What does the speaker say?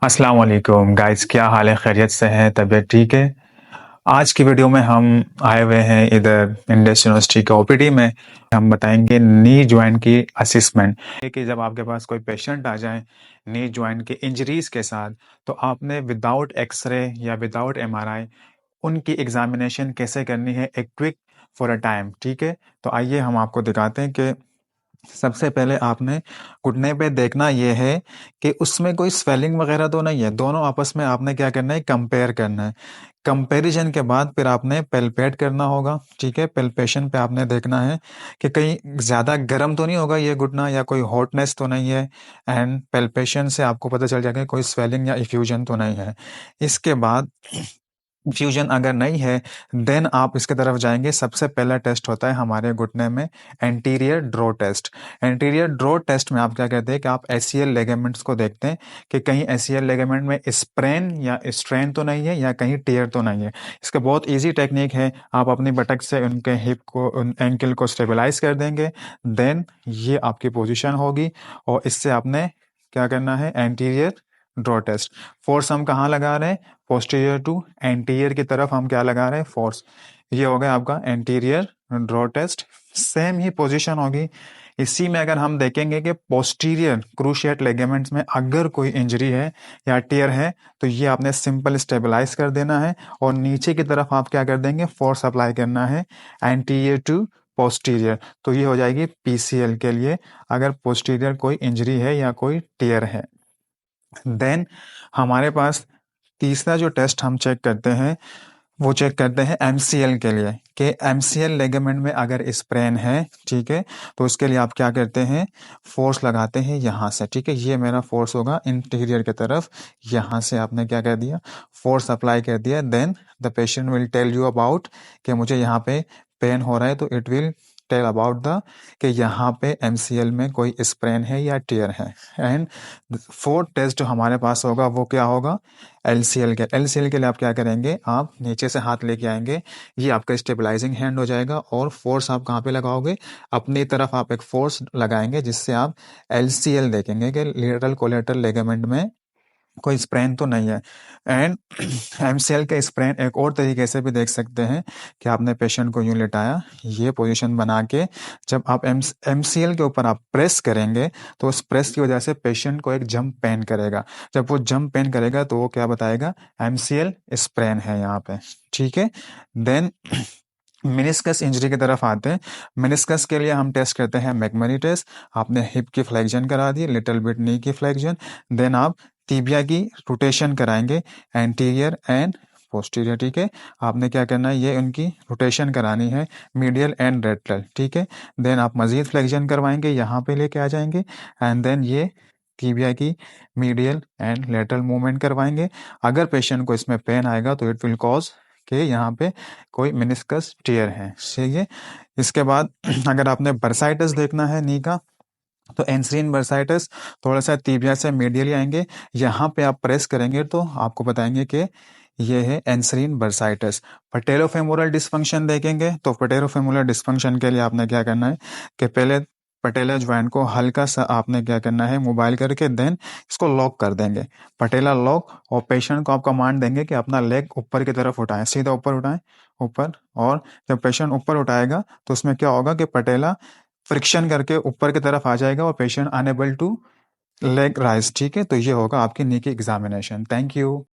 अस्सलाम वालेकुम गाइस, क्या हाल है? खैरियत से हैं? तबीयत ठीक है? आज की वीडियो में हम आए हुए हैं इधर इंडस यूनिवर्सिटी के ओपीडी में। हम बताएंगे नी जॉइंट की असेसमेंट कि जब आपके पास कोई पेशेंट आ जाए नी जॉइंट के इंजरीज के साथ, तो आपने विदाउट एक्सरे या विदाउट एमआरआई उनकी एग्जामिनेशन कैसे करनी है, एक क्विक फॉर अ टाइम। ठीक है, तो आइए हम आपको दिखाते हैं कि सबसे पहले आपने घुटने पे देखना ये है कि उसमें कोई स्वेलिंग वगैरह तो नहीं है। दोनों आपस में आपने क्या करना है, कंपेयर करना है। कंपैरिजन के बाद फिर आपने पेल्पेट करना होगा। ठीक है, पेल्पेशन पे आपने देखना है कि कहीं ज़्यादा गर्म तो नहीं होगा ये घुटना, या कोई हॉटनेस तो नहीं है। एंड पेल्पेशन से आपको पता चल जाएगा कोई स्वेलिंग या इफ्यूजन तो नहीं है। इसके बाद फ्यूजन अगर नहीं है, देन आप इसके तरफ जाएंगे। सबसे पहला टेस्ट होता है हमारे घुटने में anterior draw test. Anterior draw test में आप क्या कहते हैं कि आप एसीएल लेगामेंट्स को देखते हैं कि कहीं एसीएल लेगामेंट में स्प्रेन या स्ट्रेन तो नहीं है, या कहीं टीयर तो नहीं है। इसका बहुत इजी टेक्निक है, आप अपनी बटक से उनके हिप को, उन एंकल को स्टेबलाइज कर देंगे। देन ये आपकी पोजिशन होगी, और इससे आपने क्या करना है, एंटीरियर ड्रॉ टेस्ट। फोर्स हम कहाँ लगा रहे हैं, पोस्टीरियर टू एंटीरियर की तरफ हम क्या लगा रहे हैं, फोर्स। ये हो गया आपका एंटीरियर ड्रॉ टेस्ट। सेम ही पोजीशन होगी। इसी में अगर हम देखेंगे कि पोस्टीरियर क्रूशिएट लिगामेंट्स में अगर कोई इंजरी है या टियर है, तो ये आपने सिंपल स्टेबलाइज कर देना है, और नीचे की तरफ आप क्या कर देंगे, फोर्स अप्लाई करना है एंटीरियर टू पोस्टीरियर। तो ये हो जाएगी पीसीएल के लिए, अगर पोस्टीरियर कोई इंजरी है या कोई टियर है। देन हमारे पास तीसरा जो टेस्ट हम चेक करते हैं, वो चेक करते हैं एमसीएल के लिए, कि एमसीएल लेगामेंट में अगर स्प्रेन है, ठीक है, तो उसके लिए आप क्या करते हैं, फोर्स लगाते हैं यहाँ से। ठीक है, ये मेरा फोर्स होगा इंटीरियर की तरफ। यहाँ से आपने क्या कर दिया, फोर्स अप्लाई कर दिया। Then the patient will tell you about कि मुझे यहाँ पे पेन हो रहा है, तो it will tell about the कि यहाँ पे एमसीएल में कोई स्प्रेन है या टियर है। एंड फोर्थ टेस्ट जो हमारे पास होगा वो क्या होगा, एलसीएल के। एलसीएल के लिए आप क्या करेंगे, आप नीचे से हाथ लेके आएंगे, ये आपका स्टेबलाइजिंग हैंड हो जाएगा, और फोर्स आप कहाँ पे लगाओगे, अपनी तरफ आप एक फोर्स लगाएंगे, जिससे आप एलसीएल देखेंगे कि लेटरल कोलेटरल लिगामेंट में कोई स्प्रेन तो नहीं है। एंड एमसीएल के स्प्रेन एक और तरीके से भी देख सकते हैं कि आपने पेशेंट को यूं लिटाया, ये पोजीशन बना के जब आप एमसीएल के ऊपर आप प्रेस करेंगे, तो उस प्रेस की वजह से पेशेंट को एक जंप पेन करेगा। जब वो जंप पेन करेगा तो वो क्या बताएगा, एमसीएल स्प्रेन है यहाँ पे। ठीक है, देन मेनिस्कस इंजरी की तरफ आते हैं। मेनिस्कस के लिए हम टेस्ट करते हैं मैकमनी टेस्ट। आपने हिप की फ्लेक्शन करा दी, लिटिल बिट नी की फ्लेक्शन। देन आप टीबिया की रोटेशन कराएंगे, एंटीरियर एंड पोस्टीरियर। ठीक है, आपने क्या करना है, ये उनकी रोटेशन करानी है, मीडियल एंड लेटरल। ठीक है, देन आप मजीद फ्लेक्शन करवाएंगे, यहाँ पे लेके आ जाएंगे, एंड देन ये टीबिया की मीडियल एंड लेटरल मूवमेंट करवाएंगे। अगर पेशेंट को इसमें पेन आएगा तो इट विल कॉज कि यहाँ पे कोई मेनिस्कस टियर है। ठीक है, इसके बाद अगर आपने बर्साइटस देखना है नी का, तो एंसरीन बर्साइटस थोड़ा सा तीबिया से मीडियली आएंगे, यहाँ पे आप प्रेस करेंगे तो आपको बताएंगे कि ये है एंसरीन बर्साइटस। पटेलोफेमोरल डिस्फंक्शन देखेंगे, तो पटेलोफेमोरल डिस्फंक्शन के लिए आपने क्या करना है कि पहले पटेला ज्वाइंट को हल्का सा आपने क्या करना है, मोबाइल करके देन इसको लॉक कर देंगे, पटेला लॉक। और पेशेंट को आप कमांड देंगे कि अपना लेग ऊपर की तरफ उठाएं, सीधा ऊपर उठाएं, ऊपर। और जब पेशेंट ऊपर उठाएगा तो उसमें क्या होगा कि पटेला फ्रिक्शन करके ऊपर की तरफ आ जाएगा, और patient unable to leg raise. ठीक है, तो ये होगा आपकी नी की एग्जामिनेशन। Thank you.